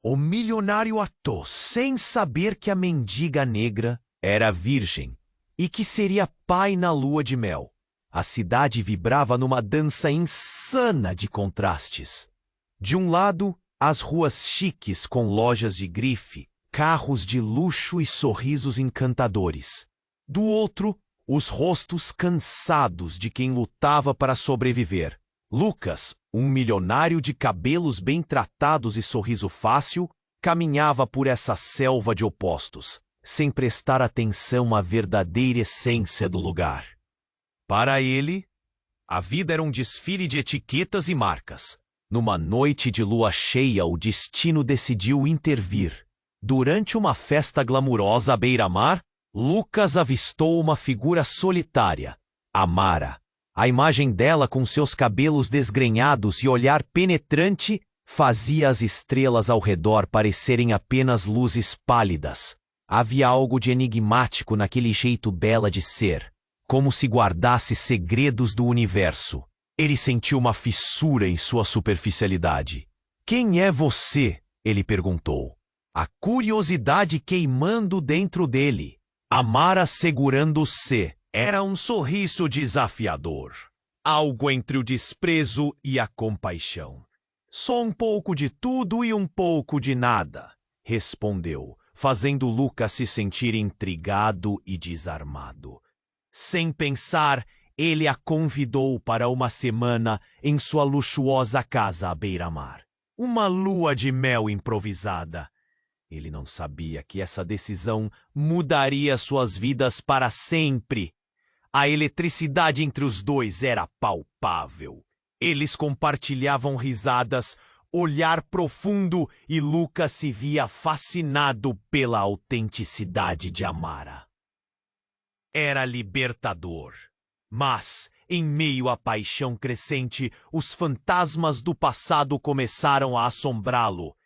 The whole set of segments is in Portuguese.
O milionário atou, sem saber que a mendiga negra era virgem e que seria pai na lua de mel. A cidade vibrava numa dança insana de contrastes. De um lado, as ruas chiques com lojas de grife, carros de luxo e sorrisos encantadores. Do outro, os rostos cansados de quem lutava para sobreviver. Lucas, um milionário de cabelos bem tratados e sorriso fácil, caminhava por essa selva de opostos, sem prestar atenção à verdadeira essência do lugar. Para ele, a vida era um desfile de etiquetas e marcas. Numa noite de lua cheia, o destino decidiu intervir. Durante uma festa glamurosa à beira-mar, Lucas avistou uma figura solitária, Amara. A imagem dela, com seus cabelos desgrenhados e olhar penetrante, fazia as estrelas ao redor parecerem apenas luzes pálidas. Havia algo de enigmático naquele jeito bela de ser, como se guardasse segredos do universo. Ele sentiu uma fissura em sua superficialidade. "Quem é você?" ele perguntou. A curiosidade queimando dentro dele. Amara segurando-se. Era um sorriso desafiador. Algo entre o desprezo e a compaixão. "Só um pouco de tudo e um pouco de nada", respondeu, fazendo Lucas se sentir intrigado e desarmado. Sem pensar, ele a convidou para uma semana em sua luxuosa casa à beira-mar. Uma lua de mel improvisada. Ele não sabia que essa decisão mudaria suas vidas para sempre. A eletricidade entre os dois era palpável. Eles compartilhavam risadas, olhar profundo, e Lucas se via fascinado pela autenticidade de Amara. Era libertador. Mas, em meio à paixão crescente, os fantasmas do passado começaram a assombrá-lo.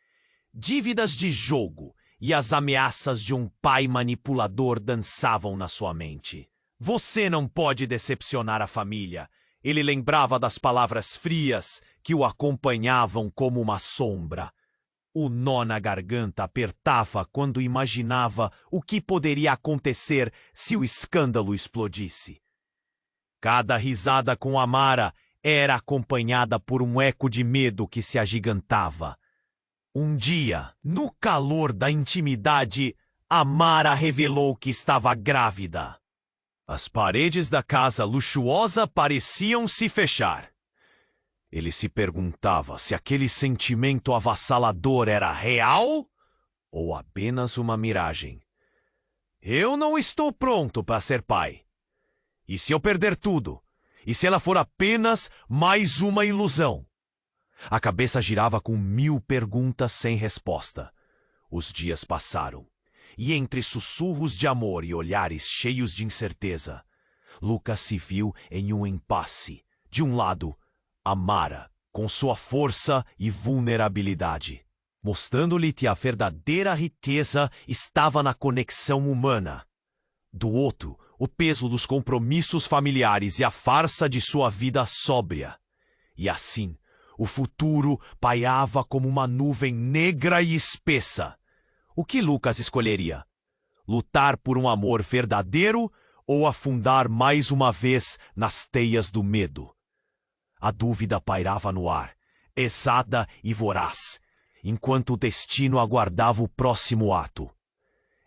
Dívidas de jogo e as ameaças de um pai manipulador dançavam na sua mente. "Você não pode decepcionar a família." Ele lembrava das palavras frias que o acompanhavam como uma sombra. O nó na garganta apertava quando imaginava o que poderia acontecer se o escândalo explodisse. Cada risada com Amara era acompanhada por um eco de medo que se agigantava. Um dia, no calor da intimidade, Amara revelou que estava grávida. As paredes da casa luxuosa pareciam se fechar. Ele se perguntava se aquele sentimento avassalador era real ou apenas uma miragem. "Eu não estou pronto para ser pai. E se eu perder tudo? E se ela for apenas mais uma ilusão?" A cabeça girava com 1000 perguntas sem resposta. Os dias passaram. E entre sussurros de amor e olhares cheios de incerteza, Lucas se viu em um impasse. De um lado, Amara, com sua força e vulnerabilidade, mostrando-lhe que a verdadeira riqueza estava na conexão humana. Do outro, o peso dos compromissos familiares e a farsa de sua vida sóbria. E assim, o futuro pairava como uma nuvem negra e espessa. O que Lucas escolheria? Lutar por um amor verdadeiro ou afundar mais uma vez nas teias do medo? A dúvida pairava no ar, exata e voraz, enquanto o destino aguardava o próximo ato.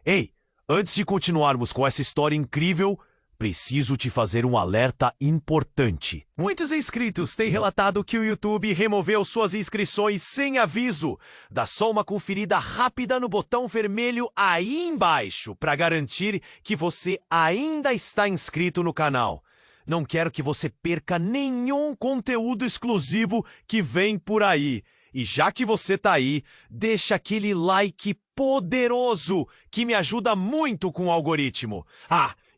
Ei, antes de continuarmos com essa história incrível, preciso te fazer um alerta importante. Muitos inscritos têm relatado que o YouTube removeu suas inscrições sem aviso. Dá só uma conferida rápida no botão vermelho aí embaixo para garantir que você ainda está inscrito no canal. Não quero que você perca nenhum conteúdo exclusivo que vem por aí. E já que você tá aí, deixa aquele like poderoso que me ajuda muito com o algoritmo.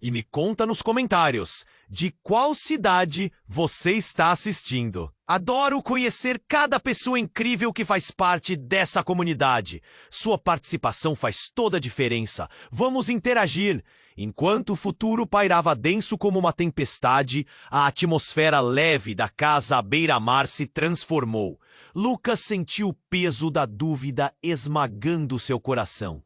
E me conta nos comentários de qual cidade você está assistindo. Adoro conhecer cada pessoa incrível que faz parte dessa comunidade. Sua participação faz toda a diferença. Vamos interagir. Enquanto o futuro pairava denso como uma tempestade, a atmosfera leve da casa à beira-mar se transformou. Lucas sentiu o peso da dúvida esmagando seu coração.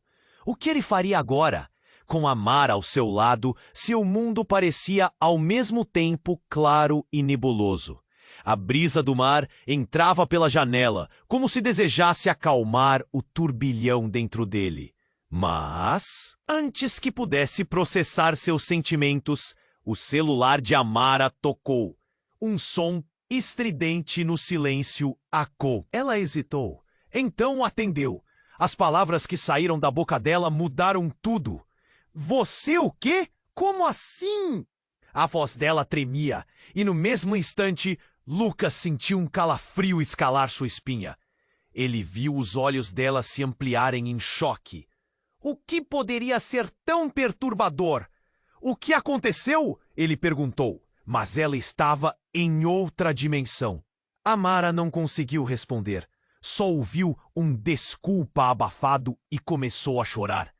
O que ele faria agora? Com Amara ao seu lado, seu mundo parecia ao mesmo tempo claro e nebuloso. A brisa do mar entrava pela janela, como se desejasse acalmar o turbilhão dentro dele. Mas, antes que pudesse processar seus sentimentos, o celular de Amara tocou. Um som estridente no silêncio ecoou. Ela hesitou, então atendeu. As palavras que saíram da boca dela mudaram tudo. Você o quê? Como assim? A voz dela tremia, e no mesmo instante, Lucas sentiu um calafrio escalar sua espinha. Ele viu os olhos dela se ampliarem em choque. O que poderia ser tão perturbador? O que aconteceu? Ele perguntou, mas ela estava em outra dimensão. Amara não conseguiu responder. Só ouviu um desculpa abafado e começou a chorar.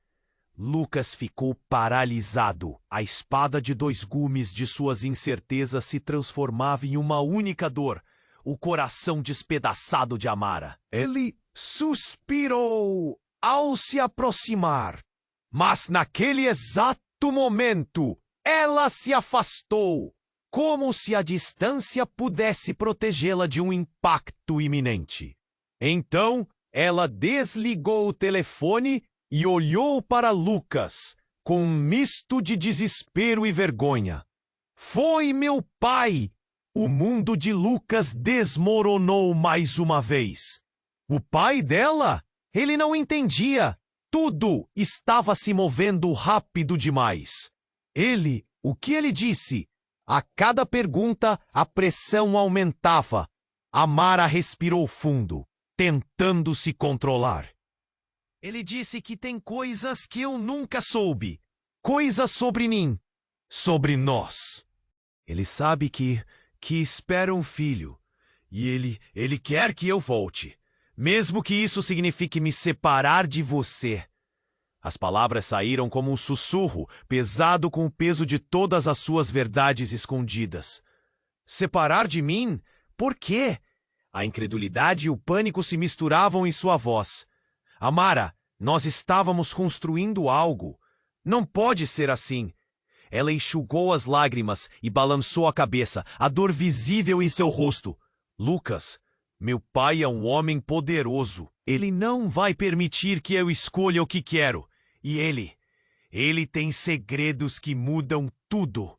Lucas ficou paralisado. A espada de dois gumes de suas incertezas se transformava em uma única dor. O coração despedaçado de Amara. Ele suspirou ao se aproximar. Mas naquele exato momento, ela se afastou, como se a distância pudesse protegê-la de um impacto iminente. Então, ela desligou o telefone e olhou para Lucas, com um misto de desespero e vergonha. Foi meu pai! O mundo de Lucas desmoronou mais uma vez. O pai dela? Ele não entendia. Tudo estava se movendo rápido demais. O que ele disse? A cada pergunta, a pressão aumentava. Amara respirou fundo, tentando se controlar. Ele disse que tem coisas que eu nunca soube. Coisas sobre mim. Sobre nós. Ele sabe que espera um filho. E ele quer que eu volte. Mesmo que isso signifique me separar de você. As palavras saíram como um sussurro, pesado com o peso de todas as suas verdades escondidas. Separar de mim? Por quê? A incredulidade e o pânico se misturavam em sua voz. Amara, nós estávamos construindo algo. Não pode ser assim. Ela enxugou as lágrimas e balançou a cabeça, a dor visível em seu rosto. Lucas, meu pai é um homem poderoso. Ele não vai permitir que eu escolha o que quero. E ele tem segredos que mudam tudo.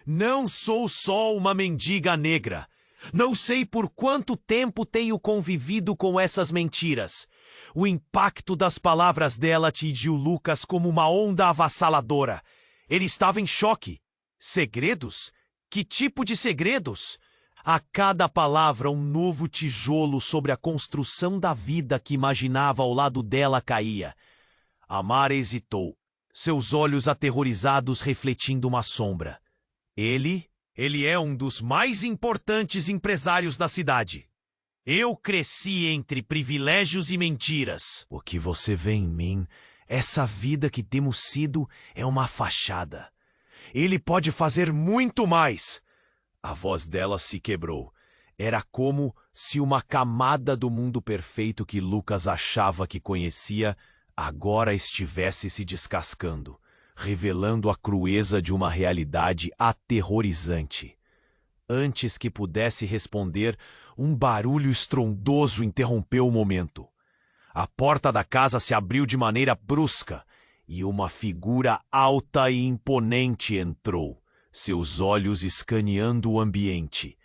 Não sou só uma mendiga negra. Não sei por quanto tempo tenho convivido com essas mentiras. O impacto das palavras dela atingiu Lucas como uma onda avassaladora. Ele estava em choque. Segredos? Que tipo de segredos? A cada palavra, um novo tijolo sobre a construção da vida que imaginava ao lado dela caía. Amara hesitou, seus olhos aterrorizados refletindo uma sombra. Ele é um dos mais importantes empresários da cidade. Eu cresci entre privilégios e mentiras. O que você vê em mim, essa vida que temos sido, é uma fachada. Ele pode fazer muito mais. A voz dela se quebrou. Era como se uma camada do mundo perfeito que Lucas achava que conhecia agora estivesse se descascando, revelando a crueza de uma realidade aterrorizante. Antes que pudesse responder, um barulho estrondoso interrompeu o momento. A porta da casa se abriu de maneira brusca e uma figura alta e imponente entrou, seus olhos escaneando o ambiente.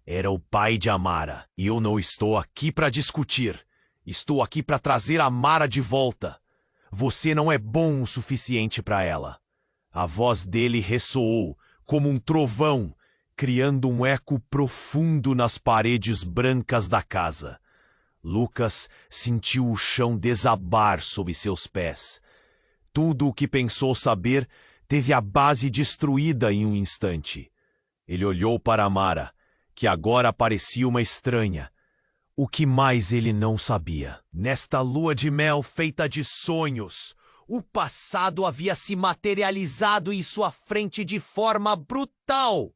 Era o pai de Amara, e eu não estou aqui para discutir. Estou aqui para trazer Amara de volta. Você não é bom o suficiente para ela. A voz dele ressoou como um trovão, criando um eco profundo nas paredes brancas da casa. Lucas sentiu o chão desabar sob seus pés. Tudo o que pensou saber teve a base destruída em um instante. Ele olhou para Amara, que agora parecia uma estranha. O que mais ele não sabia? Nesta lua de mel feita de sonhos, O passado havia se materializado em sua frente de forma brutal.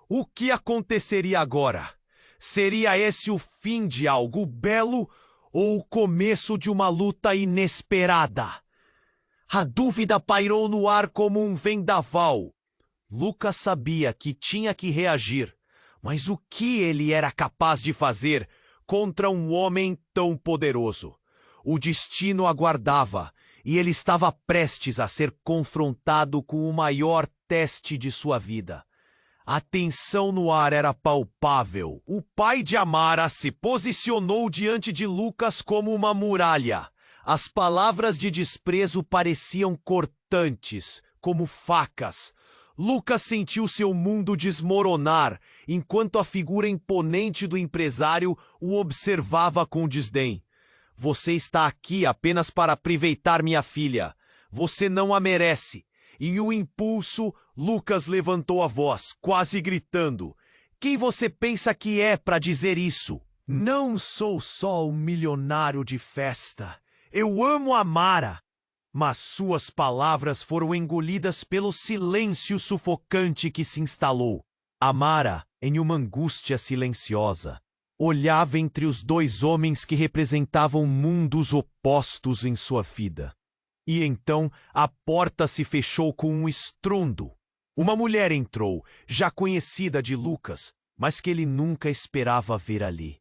O que aconteceria agora? Seria esse o fim de algo belo ou o começo de uma luta inesperada? A dúvida pairou no ar como um vendaval. Lucas sabia que tinha que reagir, mas o que ele era capaz de fazer contra um homem tão poderoso? O destino aguardava, e ele estava prestes a ser confrontado com o maior teste de sua vida. A tensão no ar era palpável. O pai de Amara se posicionou diante de Lucas como uma muralha. As palavras de desprezo pareciam cortantes, como facas. Lucas sentiu seu mundo desmoronar, enquanto a figura imponente do empresário o observava com desdém. Você está aqui apenas para aproveitar minha filha. Você não a merece. Em um impulso, Lucas levantou a voz, quase gritando. Quem você pensa que é para dizer isso? Não sou só um milionário de festa. Eu amo Amara. Mas suas palavras foram engolidas pelo silêncio sufocante que se instalou. Amara, em uma angústia silenciosa, olhava entre os dois homens que representavam mundos opostos em sua vida. E então a porta se fechou com um estrondo. Uma mulher entrou, já conhecida de Lucas, mas que ele nunca esperava ver ali.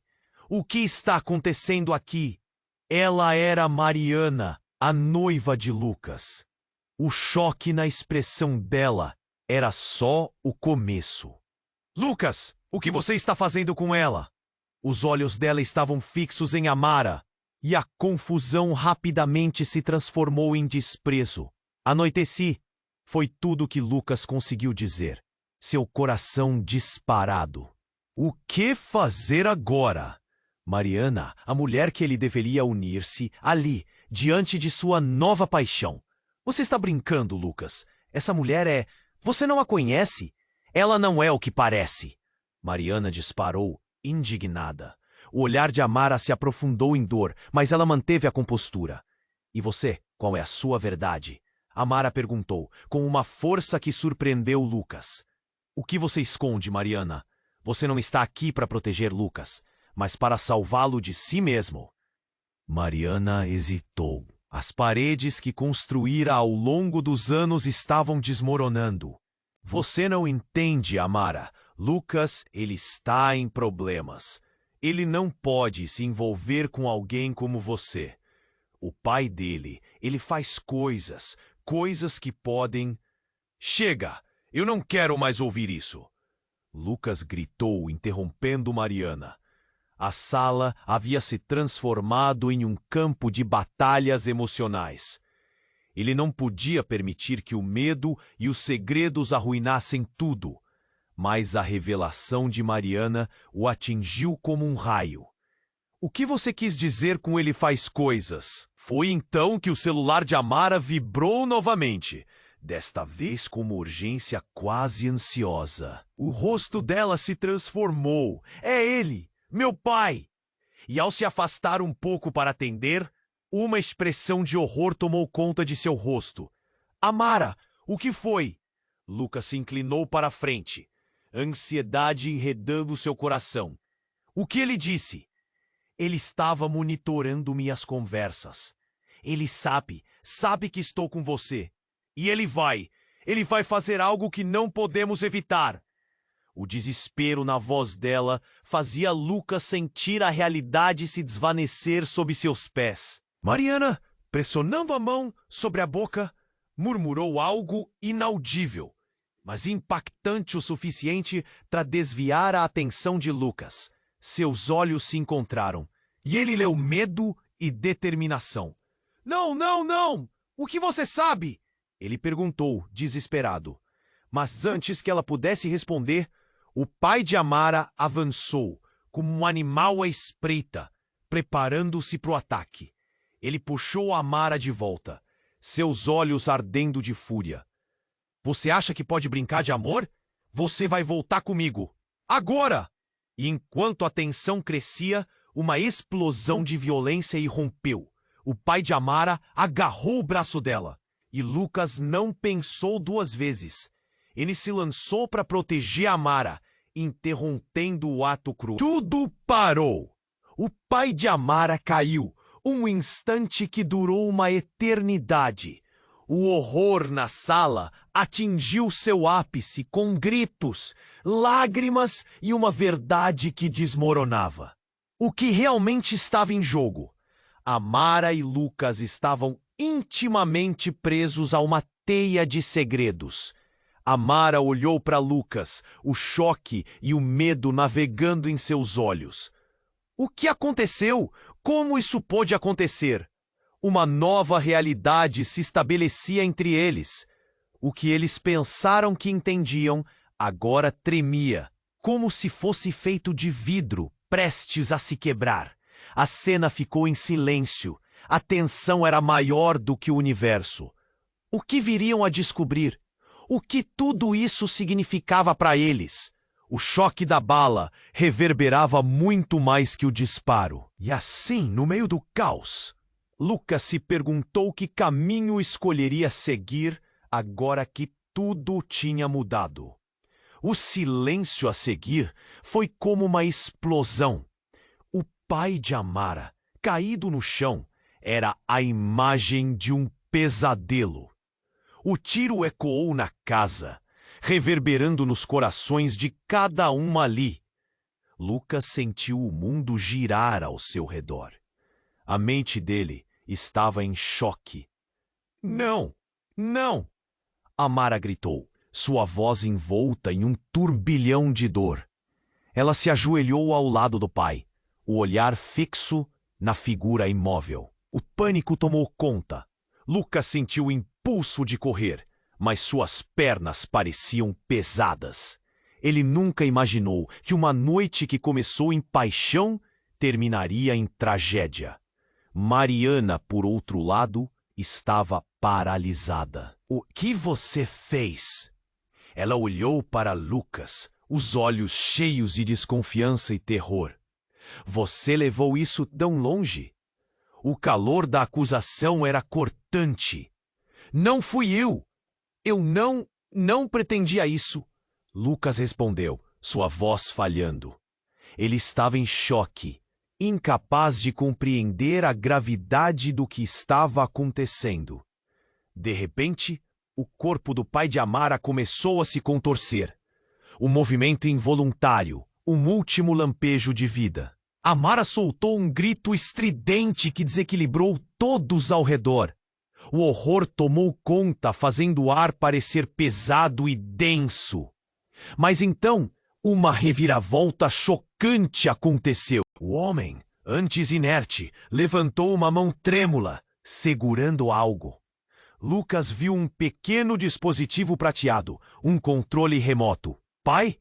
O que está acontecendo aqui? Ela era Mariana, a noiva de Lucas. O choque na expressão dela era só o começo. Lucas, o que você está fazendo com ela? Os olhos dela estavam fixos em Amara, e a confusão rapidamente se transformou em desprezo. Anoiteci. Foi tudo que Lucas conseguiu dizer. Seu coração disparado. O que fazer agora? Mariana, a mulher que ele deveria unir-se, ali, diante de sua nova paixão. Você está brincando, Lucas. Essa mulher é... Você não a conhece? Ela não é o que parece. Mariana disparou, indignada. O olhar de Amara se aprofundou em dor, mas ela manteve a compostura. E você, qual é a sua verdade? Amara perguntou, com uma força que surpreendeu Lucas. O que você esconde, Mariana? Você não está aqui para proteger Lucas, mas para salvá-lo de si mesmo. Mariana hesitou. As paredes que construíra ao longo dos anos estavam desmoronando. Você não entende, Amara. Lucas, ele está em problemas. Ele não pode se envolver com alguém como você. O pai dele, ele faz coisas que podem... Chega! Eu não quero mais ouvir isso! Lucas gritou, interrompendo Mariana. A sala havia se transformado em um campo de batalhas emocionais. Ele não podia permitir que o medo e os segredos arruinassem tudo. Mas a revelação de Mariana o atingiu como um raio. O que você quis dizer com ele faz coisas? Foi então que o celular de Amara vibrou novamente, desta vez com uma urgência quase ansiosa. O rosto dela se transformou. É ele, meu pai! E ao se afastar um pouco para atender, uma expressão de horror tomou conta de seu rosto. Amara, o que foi? Lucas se inclinou para a frente. Ansiedade enredando seu coração. O que ele disse? Ele estava monitorando minhas conversas. Ele sabe que estou com você. E ele vai fazer algo que não podemos evitar. O desespero na voz dela fazia Lucas sentir a realidade se desvanecer sob seus pés. Mariana, pressionando a mão sobre a boca, murmurou algo inaudível, mas impactante o suficiente para desviar a atenção de Lucas. Seus olhos se encontraram, e ele leu medo e determinação. Não, não, não! O que você sabe? Ele perguntou, desesperado. Mas antes que ela pudesse responder, o pai de Amara avançou, como um animal à espreita, preparando-se para o ataque. Ele puxou Amara de volta, seus olhos ardendo de fúria. Você acha que pode brincar de amor? Você vai voltar comigo. Agora! E enquanto a tensão crescia, uma explosão de violência irrompeu. O pai de Amara agarrou o braço dela e Lucas não pensou duas vezes. Ele se lançou para proteger Amara, interrompendo o ato cruel. Tudo parou. O pai de Amara caiu, um instante que durou uma eternidade. O horror na sala atingiu seu ápice com gritos, lágrimas e uma verdade que desmoronava. O que realmente estava em jogo? Amara e Lucas estavam intimamente presos a uma teia de segredos. Amara olhou para Lucas, o choque e o medo navegando em seus olhos. O que aconteceu? Como isso pôde acontecer? Uma nova realidade se estabelecia entre eles. O que eles pensaram que entendiam, agora tremia, como se fosse feito de vidro, prestes a se quebrar. A cena ficou em silêncio. A tensão era maior do que o universo. O que viriam a descobrir? O que tudo isso significava para eles? O choque da bala reverberava muito mais que o disparo. E assim, no meio do caos, Lucas se perguntou que caminho escolheria seguir agora que tudo tinha mudado. O silêncio a seguir foi como uma explosão. O pai de Amara, caído no chão, era a imagem de um pesadelo. O tiro ecoou na casa, reverberando nos corações de cada um ali. Lucas sentiu o mundo girar ao seu redor. A mente dele estava em choque. Não! Não! Amara gritou, sua voz envolta em um turbilhão de dor. Ela se ajoelhou ao lado do pai, o olhar fixo na figura imóvel. O pânico tomou conta. Lucas sentiu o impulso de correr, mas suas pernas pareciam pesadas. Ele nunca imaginou que uma noite que começou em paixão terminaria em tragédia. Mariana, por outro lado, estava paralisada. O que você fez? Ela olhou para Lucas, os olhos cheios de desconfiança e terror. Você levou isso tão longe? O calor da acusação era cortante. Não fui eu! Eu não pretendia isso. Lucas respondeu, sua voz falhando. Ele estava em choque, incapaz de compreender a gravidade do que estava acontecendo. De repente, o corpo do pai de Amara começou a se contorcer. O movimento involuntário, um último lampejo de vida. Amara soltou um grito estridente que desequilibrou todos ao redor. O horror tomou conta, fazendo o ar parecer pesado e denso. Mas então, uma reviravolta chocante aconteceu. O homem, antes inerte, levantou uma mão trêmula, segurando algo. Lucas viu um pequeno dispositivo prateado, um controle remoto. Pai?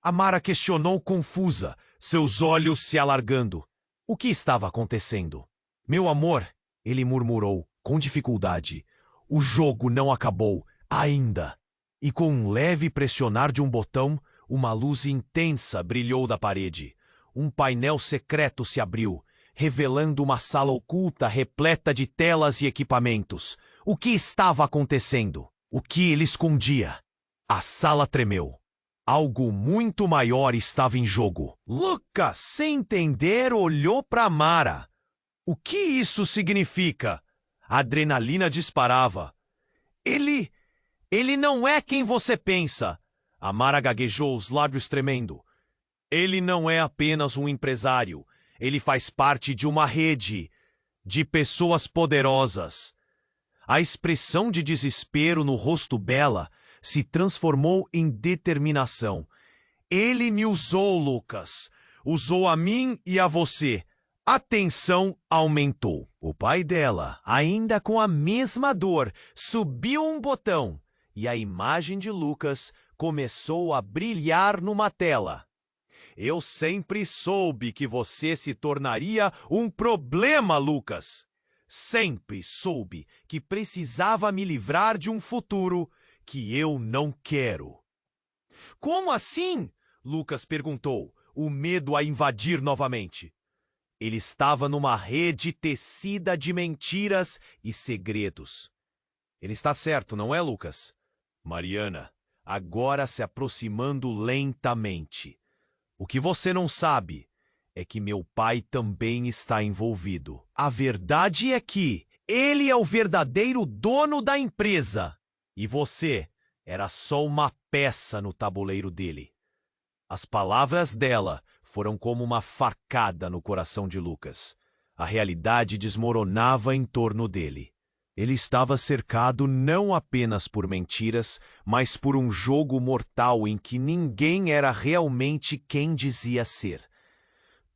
Amara questionou confusa, seus olhos se alargando. O que estava acontecendo? Meu amor, ele murmurou, com dificuldade. O jogo não acabou, ainda. E com um leve pressionar de um botão, uma luz intensa brilhou da parede. Um painel secreto se abriu, revelando uma sala oculta repleta de telas e equipamentos. O que estava acontecendo? O que ele escondia? A sala tremeu. Algo muito maior estava em jogo. Lucas, sem entender, olhou para Amara. O que isso significa? A adrenalina disparava. Ele não é quem você pensa. Amara gaguejou, os lábios tremendo. Ele não é apenas um empresário. Ele faz parte de uma rede de pessoas poderosas. A expressão de desespero no rosto dela se transformou em determinação. Ele me usou, Lucas. Usou a mim e a você. A tensão aumentou. O pai dela, ainda com a mesma dor, subiu um botão e a imagem de Lucas começou a brilhar numa tela. Eu sempre soube que você se tornaria um problema, Lucas. Sempre soube que precisava me livrar de um futuro que eu não quero. Como assim? Lucas perguntou, o medo a invadir novamente. Ele estava numa rede tecida de mentiras e segredos. Ele está certo, não é, Lucas? Mariana, agora se aproximando lentamente. O que você não sabe é que meu pai também está envolvido. A verdade é que ele é o verdadeiro dono da empresa. E você era só uma peça no tabuleiro dele. As palavras dela foram como uma facada no coração de Lucas. A realidade desmoronava em torno dele. Ele estava cercado não apenas por mentiras, mas por um jogo mortal em que ninguém era realmente quem dizia ser.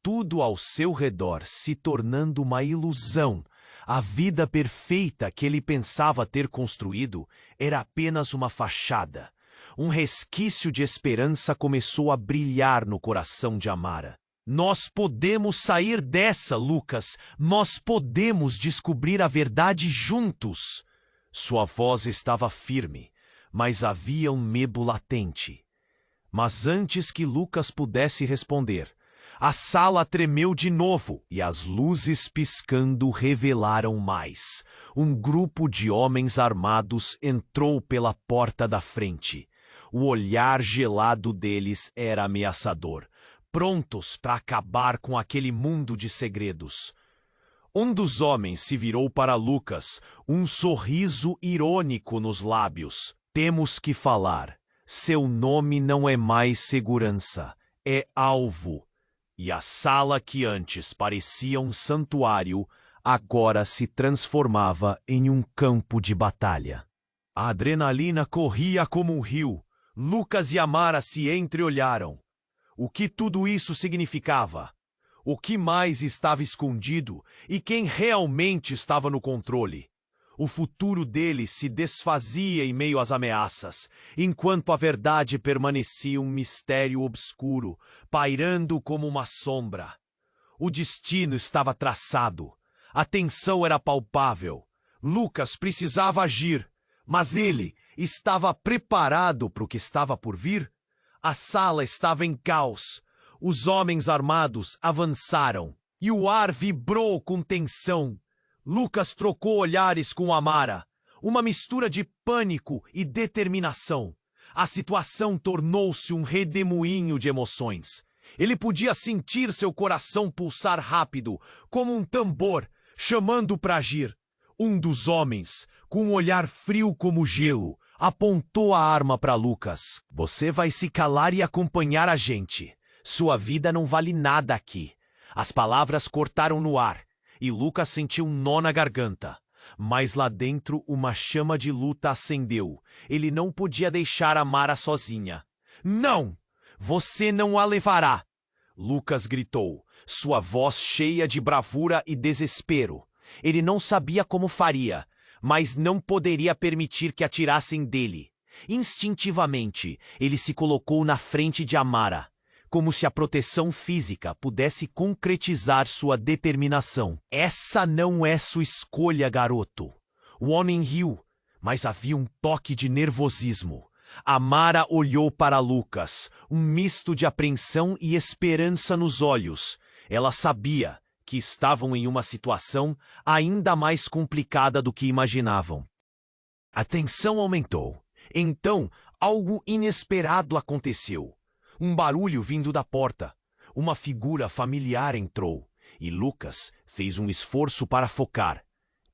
Tudo ao seu redor se tornando uma ilusão. A vida perfeita que ele pensava ter construído era apenas uma fachada. Um resquício de esperança começou a brilhar no coração de Amara. Nós podemos sair dessa, Lucas. Nós podemos descobrir a verdade juntos. Sua voz estava firme, mas havia um medo latente. Mas antes que Lucas pudesse responder, a sala tremeu de novo e as luzes piscando revelaram mais. Um grupo de homens armados entrou pela porta da frente. O olhar gelado deles era ameaçador, prontos para acabar com aquele mundo de segredos. Um dos homens se virou para Lucas, um sorriso irônico nos lábios. Temos que falar. Seu nome não é mais segurança, é alvo. E a sala que antes parecia um santuário, agora se transformava em um campo de batalha. A adrenalina corria como um rio. Lucas e Amara se entreolharam. O que tudo isso significava? O que mais estava escondido e quem realmente estava no controle? O futuro deles se desfazia em meio às ameaças, enquanto a verdade permanecia um mistério obscuro, pairando como uma sombra. O destino estava traçado. A tensão era palpável. Lucas precisava agir, mas ele estava preparado para o que estava por vir? A sala estava em caos. Os homens armados avançaram e o ar vibrou com tensão. Lucas trocou olhares com Amara, uma mistura de pânico e determinação. A situação tornou-se um redemoinho de emoções. Ele podia sentir seu coração pulsar rápido, como um tambor, chamando para agir. Um dos homens, com um olhar frio como gelo, apontou a arma para Lucas. Você vai se calar e acompanhar a gente. Sua vida não vale nada aqui. As palavras cortaram no ar e Lucas sentiu um nó na garganta. Mas lá dentro uma chama de luta acendeu. Ele não podia deixar Amara sozinha. Não! Você não a levará! Lucas gritou, sua voz cheia de bravura e desespero. Ele não sabia como faria, mas não poderia permitir que atirassem dele. Instintivamente, ele se colocou na frente de Amara, como se a proteção física pudesse concretizar sua determinação. Essa não é sua escolha, garoto. O homem riu, mas havia um toque de nervosismo. Amara olhou para Lucas, um misto de apreensão e esperança nos olhos. Ela sabia que estavam em uma situação ainda mais complicada do que imaginavam. A tensão aumentou. Então, algo inesperado aconteceu. Um barulho vindo da porta. Uma figura familiar entrou, e Lucas fez um esforço para focar.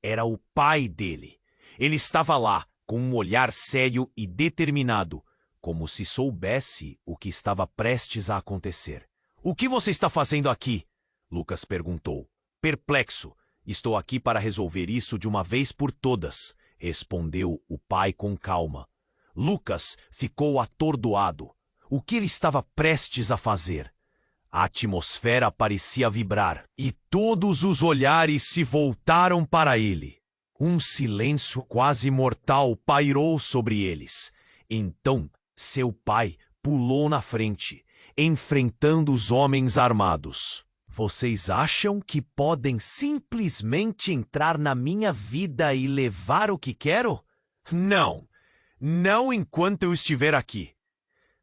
Era o pai dele. Ele estava lá, com um olhar sério e determinado, como se soubesse o que estava prestes a acontecer. "O que você está fazendo aqui?" Lucas perguntou. "Perplexo. Estou aqui para resolver isso de uma vez por todas", respondeu o pai com calma. Lucas ficou atordoado. O que ele estava prestes a fazer? A atmosfera parecia vibrar, e todos os olhares se voltaram para ele. Um silêncio quase mortal pairou sobre eles. Então, seu pai pulou na frente, enfrentando os homens armados. "Vocês acham que podem simplesmente entrar na minha vida e levar o que quero? Não! Não enquanto eu estiver aqui."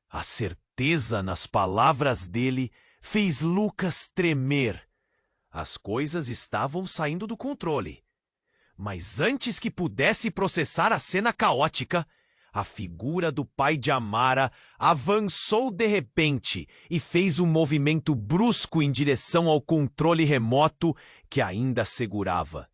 A certeza nas palavras dele fez Lucas tremer. As coisas estavam saindo do controle. Mas antes que pudesse processar a cena caótica, a figura do pai de Amara avançou de repente e fez um movimento brusco em direção ao controle remoto que ainda segurava.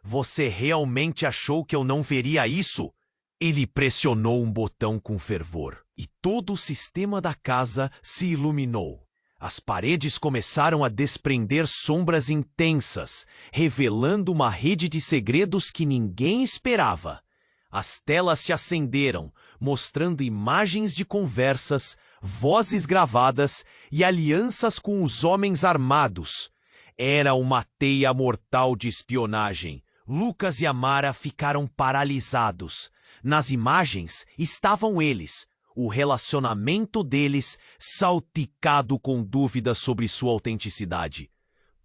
Você realmente achou que eu não veria isso? Ele pressionou um botão com fervor e todo o sistema da casa se iluminou. As paredes começaram a desprender sombras intensas, revelando uma rede de segredos que ninguém esperava. As telas se acenderam, mostrando imagens de conversas, vozes gravadas e alianças com os homens armados. Era uma teia mortal de espionagem. Lucas e Amara ficaram paralisados. Nas imagens estavam eles, o relacionamento deles salpicado com dúvidas sobre sua autenticidade.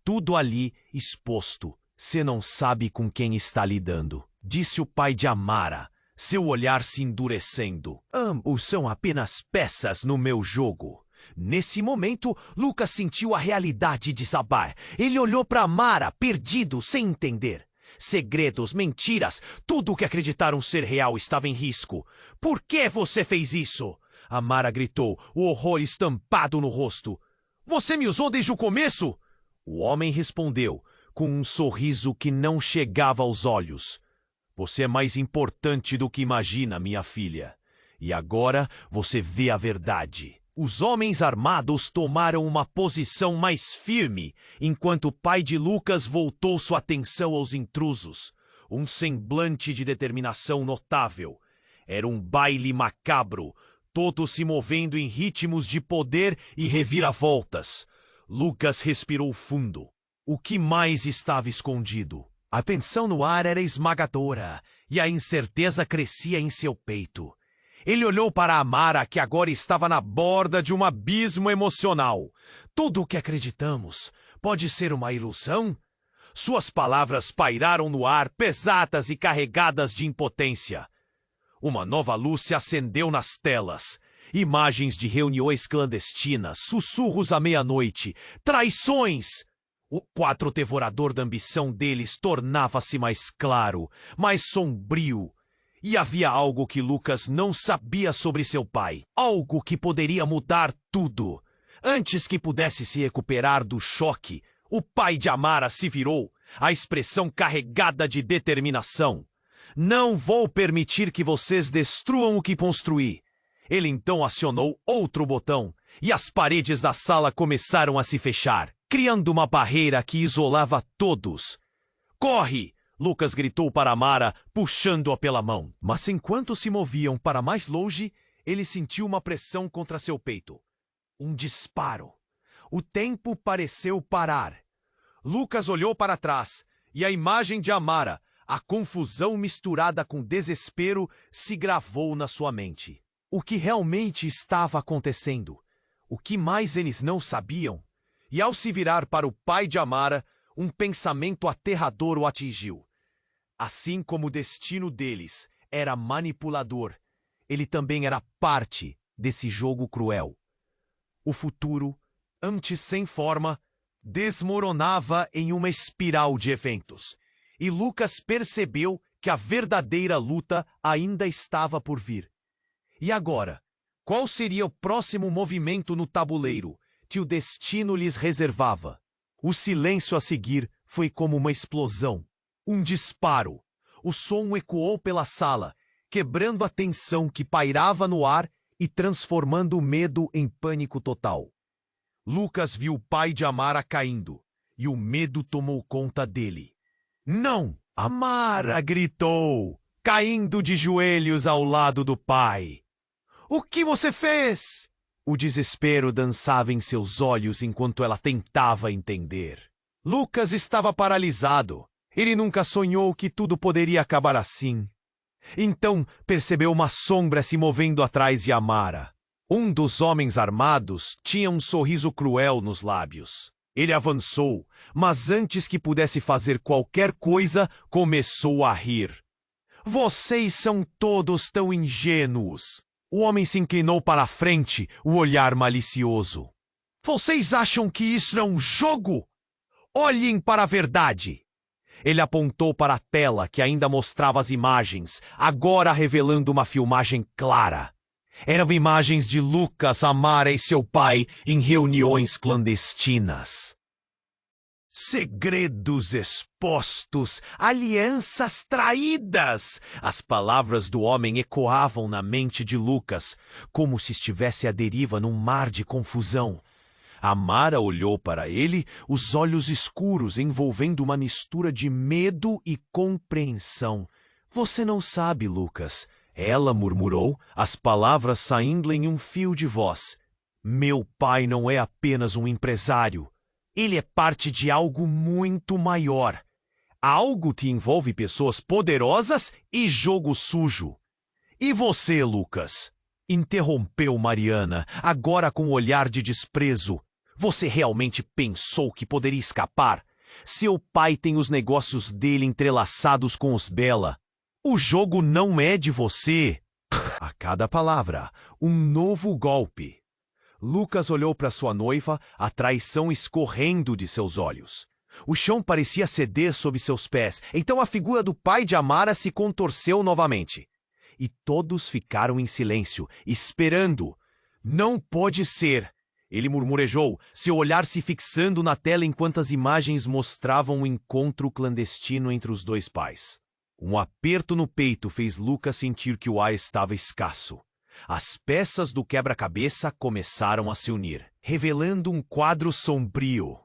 Tudo ali exposto. Você não sabe com quem está lidando, disse o pai de Amara, seu olhar se endurecendo. Ambos são apenas peças no meu jogo. Nesse momento, Lucas sentiu a realidade desabar. Ele olhou para Amara, perdido, sem entender. Segredos, mentiras, tudo o que acreditaram ser real estava em risco. Por que você fez isso? Amara gritou, o horror estampado no rosto. Você me usou desde o começo? O homem respondeu, com um sorriso que não chegava aos olhos. Você é mais importante do que imagina, minha filha. E agora você vê a verdade. Os homens armados tomaram uma posição mais firme, enquanto o pai de Lucas voltou sua atenção aos intrusos. Um semblante de determinação notável. Era um baile macabro, todos se movendo em ritmos de poder e reviravoltas. Lucas respirou fundo. O que mais estava escondido? A tensão no ar era esmagadora, e a incerteza crescia em seu peito. Ele olhou para Amara, que agora estava na borda de um abismo emocional. Tudo o que acreditamos pode ser uma ilusão? Suas palavras pairaram no ar, pesadas e carregadas de impotência. Uma nova luz se acendeu nas telas. Imagens de reuniões clandestinas, sussurros à meia-noite, traições. O quadro devorador da ambição deles tornava-se mais claro, mais sombrio. E havia algo que Lucas não sabia sobre seu pai. Algo que poderia mudar tudo. Antes que pudesse se recuperar do choque, o pai de Amara se virou, a expressão carregada de determinação. Não vou permitir que vocês destruam o que construí. Ele então acionou outro botão, e as paredes da sala começaram a se fechar, criando uma barreira que isolava todos. Corre! Lucas gritou para Amara, puxando-a pela mão. Mas enquanto se moviam para mais longe, ele sentiu uma pressão contra seu peito. Um disparo. O tempo pareceu parar. Lucas olhou para trás, e a imagem de Amara, a confusão misturada com desespero, se gravou na sua mente. O que realmente estava acontecendo? O que mais eles não sabiam? E ao se virar para o pai de Amara, um pensamento aterrador o atingiu. Assim como o destino deles era manipulador, ele também era parte desse jogo cruel. O futuro, antes sem forma, desmoronava em uma espiral de eventos. E Lucas percebeu que a verdadeira luta ainda estava por vir. E agora, qual seria o próximo movimento no tabuleiro que o destino lhes reservava? O silêncio a seguir foi como uma explosão. Um disparo. O som ecoou pela sala, quebrando a tensão que pairava no ar e transformando o medo em pânico total. Lucas viu o pai de Amara caindo, e o medo tomou conta dele. Não! Amara gritou, caindo de joelhos ao lado do pai. O que você fez? O desespero dançava em seus olhos enquanto ela tentava entender. Lucas estava paralisado. Ele nunca sonhou que tudo poderia acabar assim. Então percebeu uma sombra se movendo atrás de Amara. Um dos homens armados tinha um sorriso cruel nos lábios. Ele avançou, mas antes que pudesse fazer qualquer coisa, começou a rir. Vocês são todos tão ingênuos. O homem se inclinou para a frente, o olhar malicioso. Vocês acham que isso é um jogo? Olhem para a verdade! Ele apontou para a tela que ainda mostrava as imagens, agora revelando uma filmagem clara. Eram imagens de Lucas, Amara e seu pai em reuniões clandestinas. Segredos expostos, alianças traídas. As palavras do homem ecoavam na mente de Lucas, como se estivesse à deriva num mar de confusão. Amara olhou para ele, os olhos escuros envolvendo uma mistura de medo e compreensão. Você não sabe, Lucas. Ela murmurou, as palavras saindo em um fio de voz. Meu pai não é apenas um empresário. Ele é parte de algo muito maior. Algo que envolve pessoas poderosas e jogo sujo. E você, Lucas? Interrompeu Mariana, agora com um olhar de desprezo. Você realmente pensou que poderia escapar? Seu pai tem os negócios dele entrelaçados com os Bella. O jogo não é de você. A cada palavra, um novo golpe. Lucas olhou para sua noiva, a traição escorrendo de seus olhos. O chão parecia ceder sob seus pés, então a figura do pai de Amara se contorceu novamente. E todos ficaram em silêncio, esperando. Não pode ser! Ele murmurejou, seu olhar se fixando na tela enquanto as imagens mostravam um encontro clandestino entre os dois pais. Um aperto no peito fez Lucas sentir que o ar estava escasso. As peças do quebra-cabeça começaram a se unir, revelando um quadro sombrio.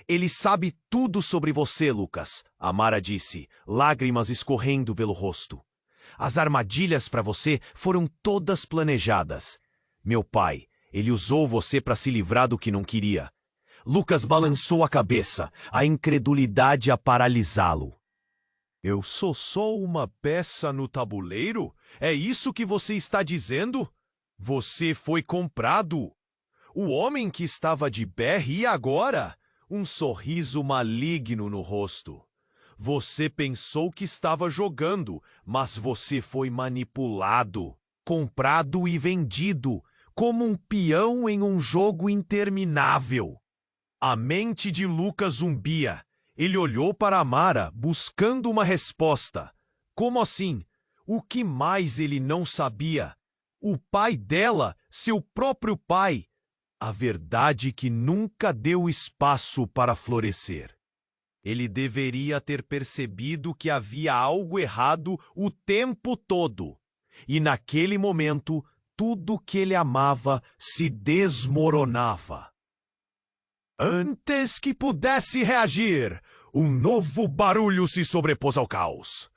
Ele sabe tudo sobre você, Lucas, Amara disse, lágrimas escorrendo pelo rosto. As armadilhas para você foram todas planejadas. Meu pai, ele usou você para se livrar do que não queria. Lucas balançou a cabeça, a incredulidade a paralisá-lo. Eu sou só uma peça no tabuleiro? É isso que você está dizendo? Você foi comprado. O homem que estava de berre e agora? Um sorriso maligno no rosto. Você pensou que estava jogando, mas você foi manipulado, comprado e vendido, como um peão em um jogo interminável. A mente de Lucas zumbia. Ele olhou para Amara, buscando uma resposta. Como assim? O que mais ele não sabia? O pai dela, seu próprio pai. A verdade que nunca deu espaço para florescer. Ele deveria ter percebido que havia algo errado o tempo todo. E naquele momento, tudo que ele amava se desmoronava. Antes que pudesse reagir, um novo barulho se sobrepôs ao caos.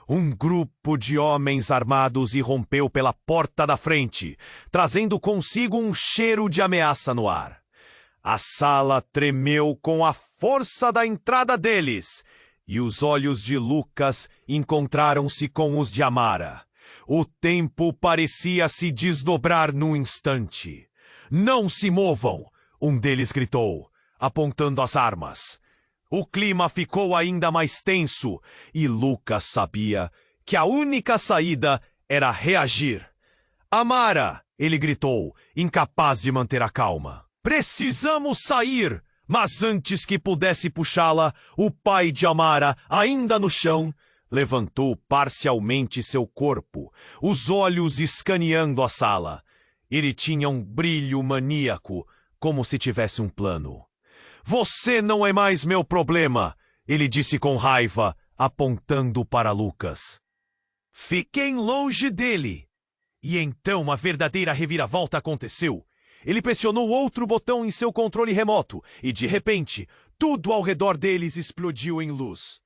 Um grupo de homens armados irrompeu pela porta da frente, trazendo consigo um cheiro de ameaça no ar. A sala tremeu com a força da entrada deles, e os olhos de Lucas encontraram-se com os de Amara. O tempo parecia se desdobrar num instante. Não se movam! Um deles gritou, apontando as armas. O clima ficou ainda mais tenso e Lucas sabia que a única saída era reagir. Amara! Ele gritou, incapaz de manter a calma. Precisamos sair! Mas antes que pudesse puxá-la, o pai de Amara, ainda no chão, levantou parcialmente seu corpo, os olhos escaneando a sala. Ele tinha um brilho maníaco, como se tivesse um plano. Você não é mais meu problema, ele disse com raiva, apontando para Lucas. Fiquem longe dele. E então a verdadeira reviravolta aconteceu. Ele pressionou outro botão em seu controle remoto e, de repente, tudo ao redor deles explodiu em luz.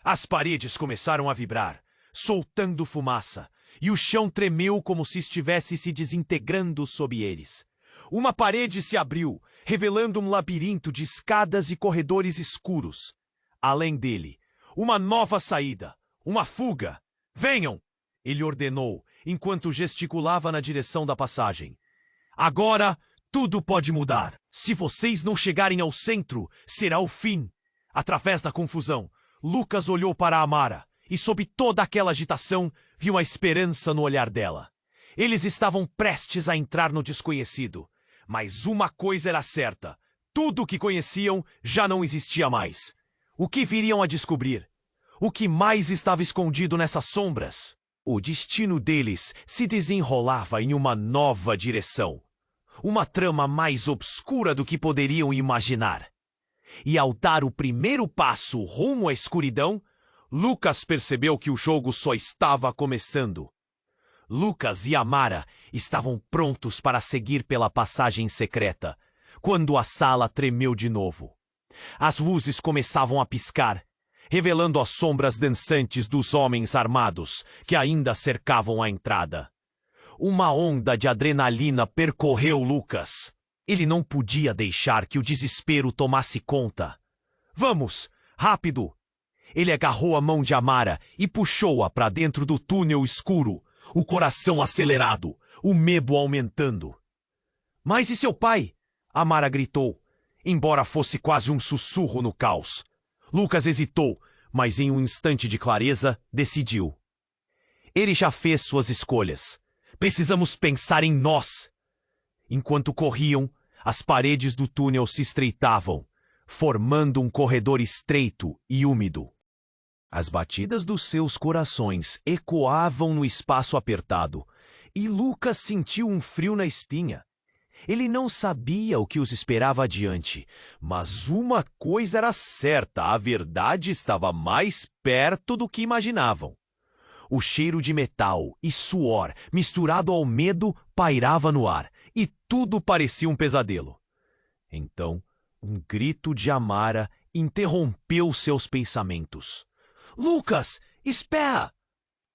As paredes começaram a vibrar, soltando fumaça, e o chão tremeu como se estivesse se desintegrando sob eles. Uma parede se abriu, revelando um labirinto de escadas e corredores escuros. Além dele, uma nova saída, uma fuga. Venham! Ele ordenou, enquanto gesticulava na direção da passagem. Agora, tudo pode mudar. Se vocês não chegarem ao centro, será o fim. Através da confusão, Lucas olhou para Amara e, sob toda aquela agitação, viu a esperança no olhar dela. Eles estavam prestes a entrar no desconhecido. Mas uma coisa era certa. Tudo o que conheciam já não existia mais. O que viriam a descobrir? O que mais estava escondido nessas sombras? O destino deles se desenrolava em uma nova direção. Uma trama mais obscura do que poderiam imaginar. E ao dar o primeiro passo rumo à escuridão, Lucas percebeu que o jogo só estava começando. Lucas e Amara estavam prontos para seguir pela passagem secreta, quando a sala tremeu de novo. As luzes começavam a piscar, revelando as sombras dançantes dos homens armados que ainda cercavam a entrada. Uma onda de adrenalina percorreu Lucas. Ele não podia deixar que o desespero tomasse conta. Vamos, rápido! Ele agarrou a mão de Amara e puxou-a para dentro do túnel escuro, o coração acelerado, o medo aumentando. Mas e seu pai? Amara gritou, embora fosse quase um sussurro no caos. Lucas hesitou, mas em um instante de clareza, decidiu. Ele já fez suas escolhas. Precisamos pensar em nós. Enquanto corriam, as paredes do túnel se estreitavam, formando um corredor estreito e úmido. As batidas dos seus corações ecoavam no espaço apertado, e Lucas sentiu um frio na espinha. Ele não sabia o que os esperava adiante, mas uma coisa era certa, a verdade estava mais perto do que imaginavam. O cheiro de metal e suor, misturado ao medo, pairava no ar, e tudo parecia um pesadelo. Então, um grito de Amara interrompeu seus pensamentos. Lucas, espera!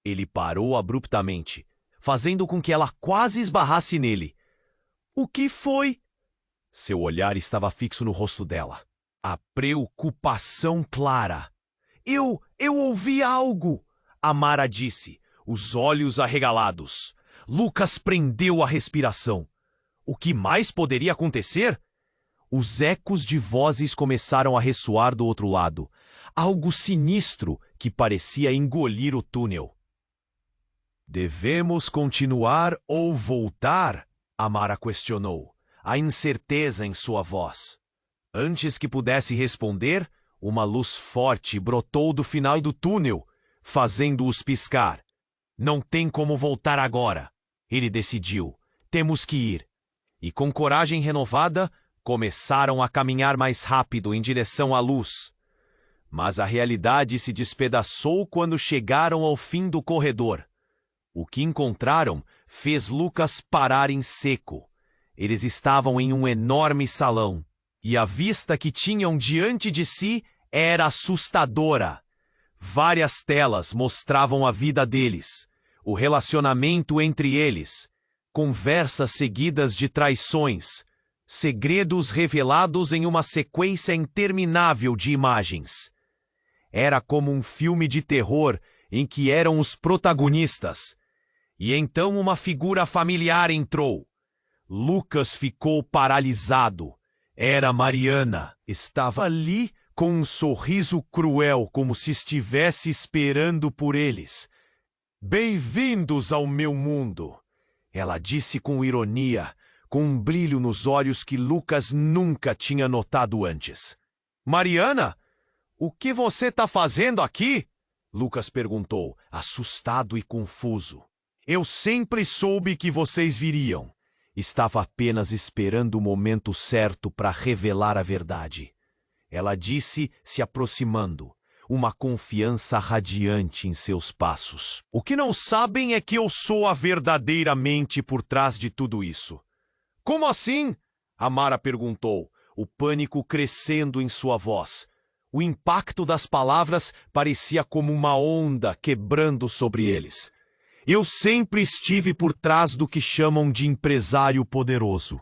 Ele parou abruptamente, fazendo com que ela quase esbarrasse nele. O que foi? Seu olhar estava fixo no rosto dela. A preocupação clara. Eu ouvi algo! Amara disse, os olhos arregalados. Lucas prendeu a respiração. O que mais poderia acontecer? Os ecos de vozes começaram a ressoar do outro lado. Algo sinistro que parecia engolir o túnel. Devemos continuar ou voltar? Amara questionou, a incerteza em sua voz. Antes que pudesse responder, uma luz forte brotou do final do túnel, fazendo-os piscar. Não tem como voltar agora. Ele decidiu. Temos que ir. E com coragem renovada, começaram a caminhar mais rápido em direção à luz. Mas a realidade se despedaçou quando chegaram ao fim do corredor. O que encontraram fez Lucas parar em seco. Eles estavam em um enorme salão, e a vista que tinham diante de si era assustadora. Várias telas mostravam a vida deles, o relacionamento entre eles, conversas seguidas de traições, segredos revelados em uma sequência interminável de imagens. Era como um filme de terror em que eram os protagonistas. E então uma figura familiar entrou. Lucas ficou paralisado. Era Mariana. Estava ali com um sorriso cruel, como se estivesse esperando por eles. Bem-vindos ao meu mundo, ela disse com ironia, com um brilho nos olhos que Lucas nunca tinha notado antes. Mariana, o que você está fazendo aqui? Lucas perguntou, assustado e confuso. Eu sempre soube que vocês viriam. Estava apenas esperando o momento certo para revelar a verdade. Ela disse, se aproximando, uma confiança radiante em seus passos. O que não sabem é que eu sou a verdadeira mente por trás de tudo isso. Como assim? Amara perguntou, o pânico crescendo em sua voz. O impacto das palavras parecia como uma onda quebrando sobre eles. Eu sempre estive por trás do que chamam de empresário poderoso.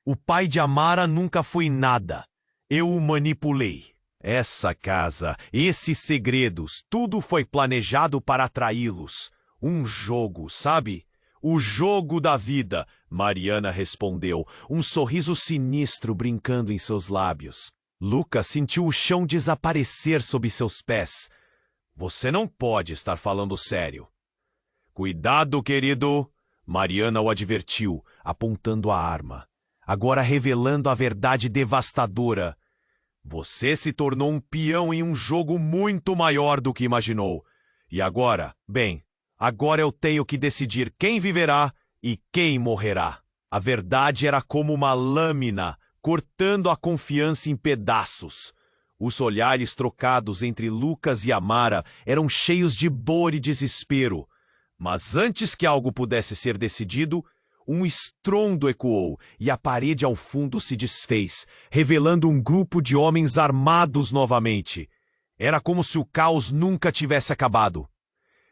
O pai de Amara nunca foi nada. Eu o manipulei. Essa casa, esses segredos, tudo foi planejado para atraí-los. Um jogo, sabe? O jogo da vida, Mariana respondeu, um sorriso sinistro brincando em seus lábios. Lucas sentiu o chão desaparecer sob seus pés. Você não pode estar falando sério. Cuidado, querido! Mariana o advertiu, apontando a arma. agora revelando a verdade devastadora. Você se tornou um peão em um jogo muito maior do que imaginou. E agora, bem, agora eu tenho que decidir quem viverá e quem morrerá. A verdade era como uma lâmina, cortando a confiança em pedaços. Os olhares trocados entre Lucas e Amara eram cheios de dor e desespero. Mas antes que algo pudesse ser decidido, um estrondo ecoou e a parede ao fundo se desfez, revelando um grupo de homens armados novamente. Era como se o caos nunca tivesse acabado.